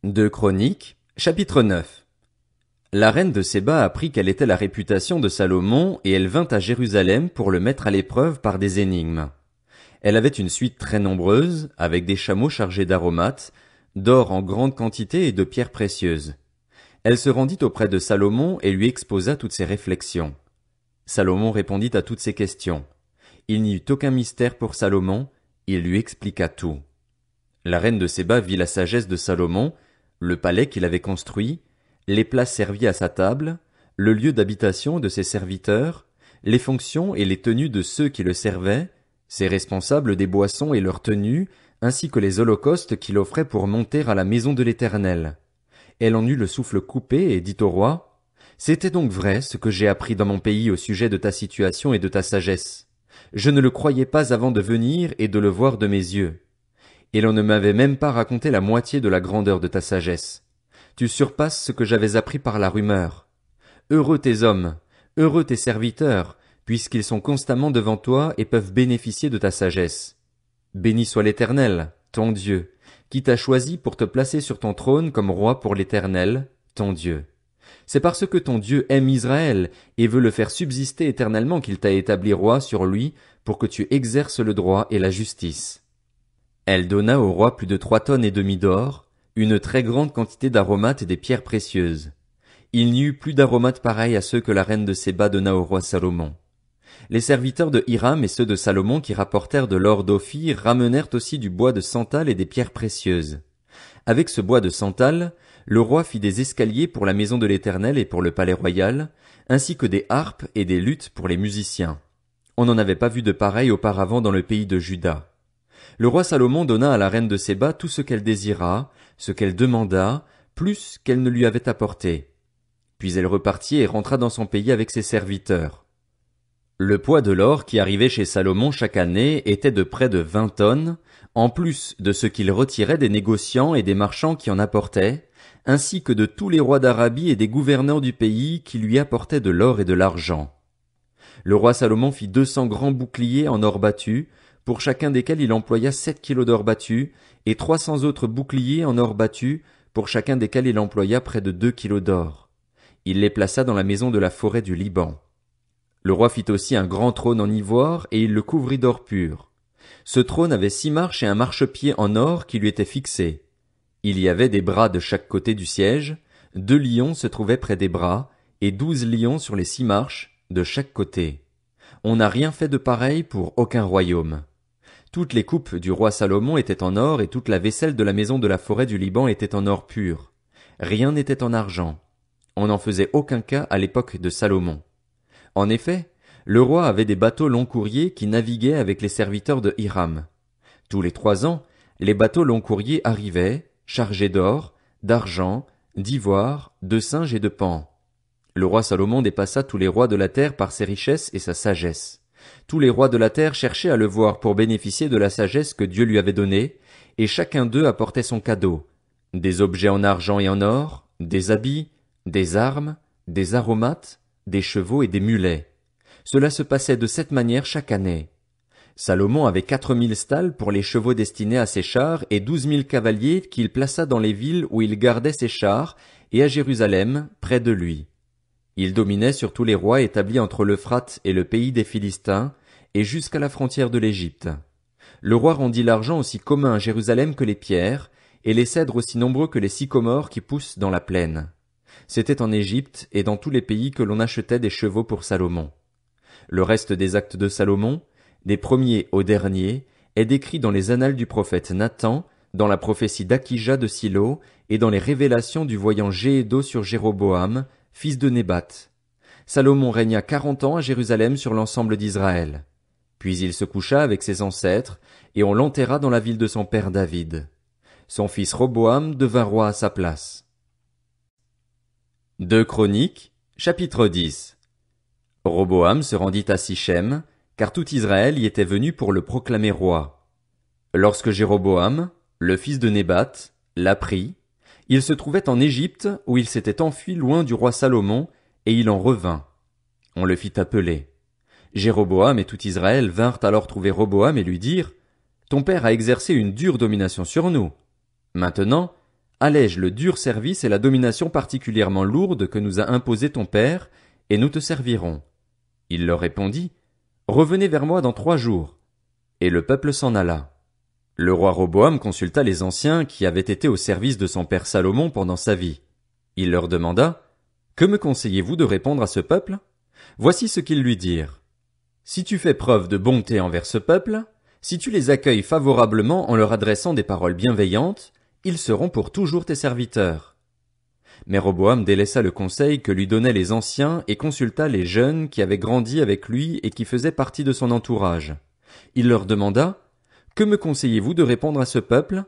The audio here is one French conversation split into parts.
Deux Chroniques, chapitre 9. La reine de Séba apprit quelle était la réputation de Salomon et elle vint à Jérusalem pour le mettre à l'épreuve par des énigmes. Elle avait une suite très nombreuse, avec des chameaux chargés d'aromates, d'or en grande quantité et de pierres précieuses. Elle se rendit auprès de Salomon et lui exposa toutes ses réflexions. Salomon répondit à toutes ses questions. Il n'y eut aucun mystère pour Salomon, il lui expliqua tout. La reine de Séba vit la sagesse de Salomon, le palais qu'il avait construit, les plats servis à sa table, le lieu d'habitation de ses serviteurs, les fonctions et les tenues de ceux qui le servaient, ses responsables des boissons et leurs tenues, ainsi que les holocaustes qu'il offrait pour monter à la maison de l'Éternel. Elle en eut le souffle coupé et dit au roi, « C'était donc vrai ce que j'ai appris dans mon pays au sujet de ta situation et de ta sagesse. Je ne le croyais pas avant de venir et de le voir de mes yeux. Et l'on ne m'avait même pas raconté la moitié de la grandeur de ta sagesse. Tu surpasses ce que j'avais appris par la rumeur. Heureux tes hommes, heureux tes serviteurs, puisqu'ils sont constamment devant toi et peuvent bénéficier de ta sagesse. Béni soit l'Éternel, ton Dieu, qui t'a choisi pour te placer sur ton trône comme roi pour l'Éternel, ton Dieu. C'est parce que ton Dieu aime Israël et veut le faire subsister éternellement qu'il t'a établi roi sur lui pour que tu exerces le droit et la justice. Elle donna au roi plus de 3,5 tonnes d'or, une très grande quantité d'aromates et des pierres précieuses. Il n'y eut plus d'aromates pareils à ceux que la reine de Séba donna au roi Salomon. Les serviteurs de Hiram et ceux de Salomon qui rapportèrent de l'or d'Ophir ramenèrent aussi du bois de santal et des pierres précieuses. Avec ce bois de santal, le roi fit des escaliers pour la maison de l'Éternel et pour le palais royal, ainsi que des harpes et des luttes pour les musiciens. On n'en avait pas vu de pareil auparavant dans le pays de Juda. Le roi Salomon donna à la reine de Séba tout ce qu'elle désira, ce qu'elle demanda, plus qu'elle ne lui avait apporté. Puis elle repartit et rentra dans son pays avec ses serviteurs. Le poids de l'or qui arrivait chez Salomon chaque année était de près de 20 tonnes, en plus de ce qu'il retirait des négociants et des marchands qui en apportaient, ainsi que de tous les rois d'Arabie et des gouverneurs du pays qui lui apportaient de l'or et de l'argent. Le roi Salomon fit 200 grands boucliers en or battu, pour chacun desquels il employa 7 kilos d'or battu, et 300 autres boucliers en or battu, pour chacun desquels il employa près de 2 kilos d'or. Il les plaça dans la maison de la forêt du Liban. Le roi fit aussi un grand trône en ivoire, et il le couvrit d'or pur. Ce trône avait 6 marches et un marchepied en or qui lui étaient fixés. Il y avait des bras de chaque côté du siège, 2 lions se trouvaient près des bras, et 12 lions sur les 6 marches, de chaque côté. On n'a rien fait de pareil pour aucun royaume. Toutes les coupes du roi Salomon étaient en or et toute la vaisselle de la maison de la forêt du Liban était en or pur. Rien n'était en argent. On n'en faisait aucun cas à l'époque de Salomon. En effet, le roi avait des bateaux long courriers qui naviguaient avec les serviteurs de Hiram. Tous les 3 ans, les bateaux long courriers arrivaient, chargés d'or, d'argent, d'ivoire, de singes et de paons. Le roi Salomon dépassa tous les rois de la terre par ses richesses et sa sagesse. Tous les rois de la terre cherchaient à le voir pour bénéficier de la sagesse que Dieu lui avait donnée, et chacun d'eux apportait son cadeau. Des objets en argent et en or, des habits, des armes, des aromates, des chevaux et des mulets. Cela se passait de cette manière chaque année. Salomon avait 4000 stalles pour les chevaux destinés à ses chars et 12 000 cavaliers qu'il plaça dans les villes où il gardait ses chars et à Jérusalem, près de lui. Il dominait sur tous les rois établis entre l'Euphrate et le pays des Philistins, et jusqu'à la frontière de l'Égypte. Le roi rendit l'argent aussi commun à Jérusalem que les pierres, et les cèdres aussi nombreux que les sycomores qui poussent dans la plaine. C'était en Égypte et dans tous les pays que l'on achetait des chevaux pour Salomon. Le reste des actes de Salomon, des premiers aux derniers, est décrit dans les annales du prophète Nathan, dans la prophétie d'Akija de Silo, et dans les révélations du voyant Jéhédo sur Jéroboam, fils de Nébat. Salomon régna 40 ans à Jérusalem sur l'ensemble d'Israël. Puis il se coucha avec ses ancêtres, et on l'enterra dans la ville de son père David. Son fils Roboam devint roi à sa place. Deux Chroniques, chapitre 10. Roboam se rendit à Sichem, car tout Israël y était venu pour le proclamer roi. Lorsque Jéroboam, le fils de Nébat, l'apprit, il se trouvait en Égypte où il s'était enfui loin du roi Salomon, et il en revint. On le fit appeler. Jéroboam et tout Israël vinrent alors trouver Roboam et lui dirent, « Ton père a exercé une dure domination sur nous. Maintenant, allège le dur service et la domination particulièrement lourde que nous a imposé ton père, et nous te servirons. Il leur répondit, revenez vers moi dans 3 jours. Et le peuple s'en alla. Le roi Roboam consulta les anciens qui avaient été au service de son père Salomon pendant sa vie. Il leur demanda, que me conseillez-vous de répondre à ce peuple? Voici ce qu'ils lui dirent. Si tu fais preuve de bonté envers ce peuple, si tu les accueilles favorablement en leur adressant des paroles bienveillantes, ils seront pour toujours tes serviteurs. Mais Roboam délaissa le conseil que lui donnaient les anciens et consulta les jeunes qui avaient grandi avec lui et qui faisaient partie de son entourage. Il leur demanda, que me conseillez-vous de répondre à ce peuple?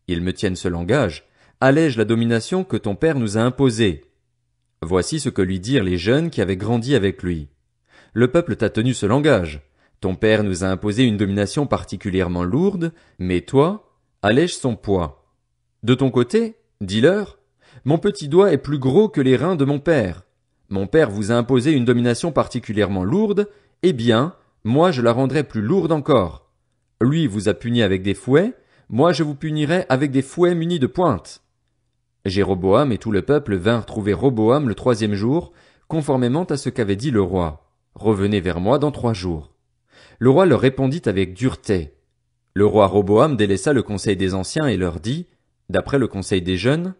Ils me tiennent ce langage, allège la domination que ton père nous a imposée. Voici ce que lui dirent les jeunes qui avaient grandi avec lui. Le peuple t'a tenu ce langage. Ton père nous a imposé une domination particulièrement lourde, mais toi, allège son poids. De ton côté, dis-leur, mon petit doigt est plus gros que les reins de mon père. Mon père vous a imposé une domination particulièrement lourde, eh bien, moi je la rendrai plus lourde encore. Lui vous a puni avec des fouets, moi je vous punirai avec des fouets munis de pointes. Jéroboam et tout le peuple vinrent trouver Roboam le 3e jour, conformément à ce qu'avait dit le roi. Revenez vers moi dans 3 jours. Le roi leur répondit avec dureté. Le roi Roboam délaissa le conseil des anciens et leur dit, d'après le conseil des jeunes,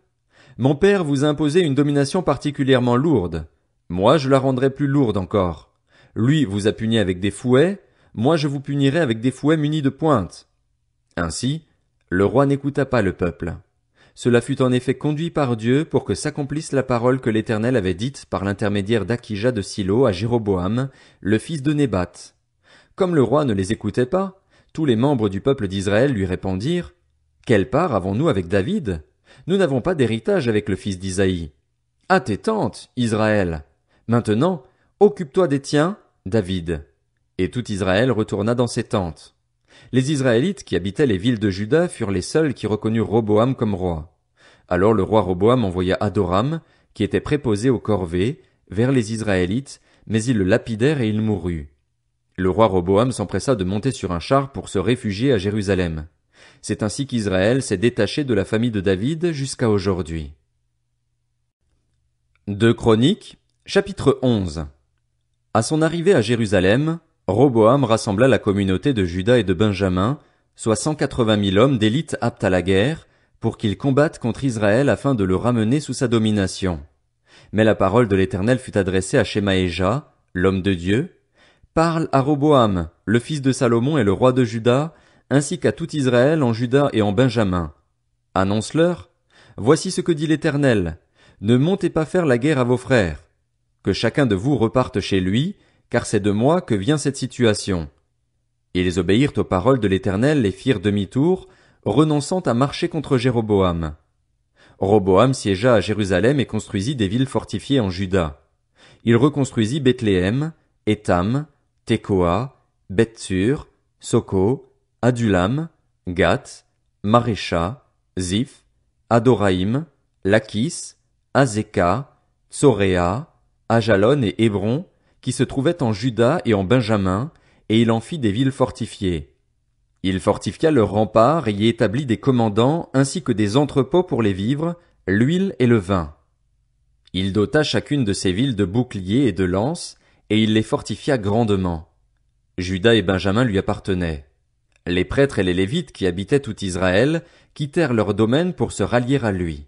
mon père vous a imposé une domination particulièrement lourde. Moi je la rendrai plus lourde encore. Lui vous a puni avec des fouets, moi je vous punirai avec des fouets munis de pointes. Ainsi, le roi n'écouta pas le peuple. Cela fut en effet conduit par Dieu pour que s'accomplisse la parole que l'Éternel avait dite par l'intermédiaire d'Akija de Silo à Jéroboam, le fils de Nébat. Comme le roi ne les écoutait pas, tous les membres du peuple d'Israël lui répondirent, quelle part avons-nous avec David? Nous n'avons pas d'héritage avec le fils d'Isaïe. À tes tentes, Israël. Maintenant, occupe-toi des tiens, David. Et tout Israël retourna dans ses tentes. Les Israélites qui habitaient les villes de Juda furent les seuls qui reconnurent Roboam comme roi. Alors le roi Roboam envoya Adoram, qui était préposé aux corvées, vers les Israélites, mais ils le lapidèrent et il mourut. Le roi Roboam s'empressa de monter sur un char pour se réfugier à Jérusalem. C'est ainsi qu'Israël s'est détaché de la famille de David jusqu'à aujourd'hui. 2 Chroniques, chapitre 11. À son arrivée à Jérusalem, Roboam rassembla la communauté de Juda et de Benjamin, soit 180 000 hommes d'élite aptes à la guerre, pour qu'ils combattent contre Israël afin de le ramener sous sa domination. Mais la parole de l'Éternel fut adressée à Shemaéja, l'homme de Dieu. Parle à Roboam, le fils de Salomon et le roi de Juda, ainsi qu'à tout Israël en Juda et en Benjamin. Annonce-leur, voici ce que dit l'Éternel, ne montez pas faire la guerre à vos frères. Que chacun de vous reparte chez lui, car c'est de moi que vient cette situation. Ils obéirent aux paroles de l'Éternel et firent demi-tour, renonçant à marcher contre Jéroboam. Roboam siégea à Jérusalem et construisit des villes fortifiées en Juda. Il reconstruisit Bethléem, Étam, Tekoa, Beth-Sur, Soko, Adulam, Gath, Marécha, Ziph, Adoraïm, Lachis, Azeka, Tsoréa, Ajalon et Hébron, qui se trouvaient en Juda et en Benjamin, et il en fit des villes fortifiées. Il fortifia leurs remparts et y établit des commandants ainsi que des entrepôts pour les vivres, l'huile et le vin. Il dota chacune de ces villes de boucliers et de lances, et il les fortifia grandement. Juda et Benjamin lui appartenaient. Les prêtres et les Lévites qui habitaient tout Israël quittèrent leur domaine pour se rallier à lui.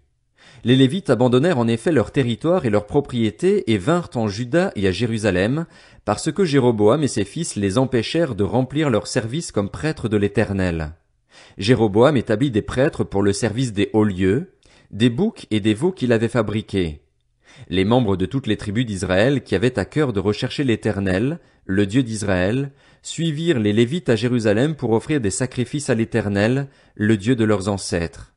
Les Lévites abandonnèrent en effet leur territoire et leurs propriétés et vinrent en Juda et à Jérusalem, parce que Jéroboam et ses fils les empêchèrent de remplir leur service comme prêtres de l'Éternel. Jéroboam établit des prêtres pour le service des hauts lieux, des boucs et des veaux qu'il avait fabriqués. Les membres de toutes les tribus d'Israël qui avaient à cœur de rechercher l'Éternel, le Dieu d'Israël, suivirent les Lévites à Jérusalem pour offrir des sacrifices à l'Éternel, le Dieu de leurs ancêtres.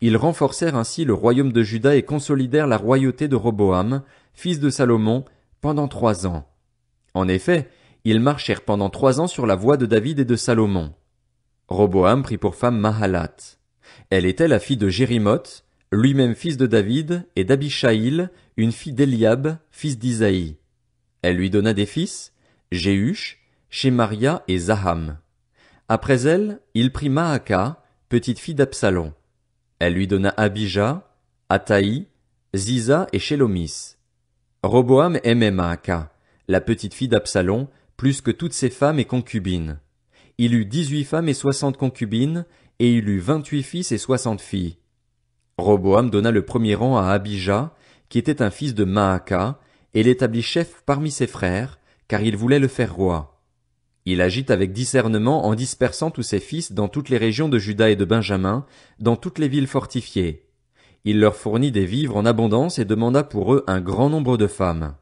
Ils renforcèrent ainsi le royaume de Juda et consolidèrent la royauté de Roboam, fils de Salomon, pendant 3 ans. En effet, ils marchèrent pendant 3 ans sur la voie de David et de Salomon. Roboam prit pour femme Mahalat. Elle était la fille de Jérimoth, lui-même fils de David, et d'Abishaïl, une fille d'Eliab, fils d'Isaïe. Elle lui donna des fils, Jéhush, Shemaria et Zaham. Après elle, il prit Maaka, petite fille d'Absalom. Elle lui donna Abijah, Athaï, Ziza et Shélomis. Roboam aimait Maaka, la petite fille d'Absalom, plus que toutes ses femmes et concubines. Il eut 18 femmes et 60 concubines, et il eut 28 fils et 60 filles. Roboam donna le premier rang à Abijah, qui était un fils de Maaka, et l'établit chef parmi ses frères, car il voulait le faire roi. Il agit avec discernement en dispersant tous ses fils dans toutes les régions de Juda et de Benjamin, dans toutes les villes fortifiées. Il leur fournit des vivres en abondance et demanda pour eux un grand nombre de femmes.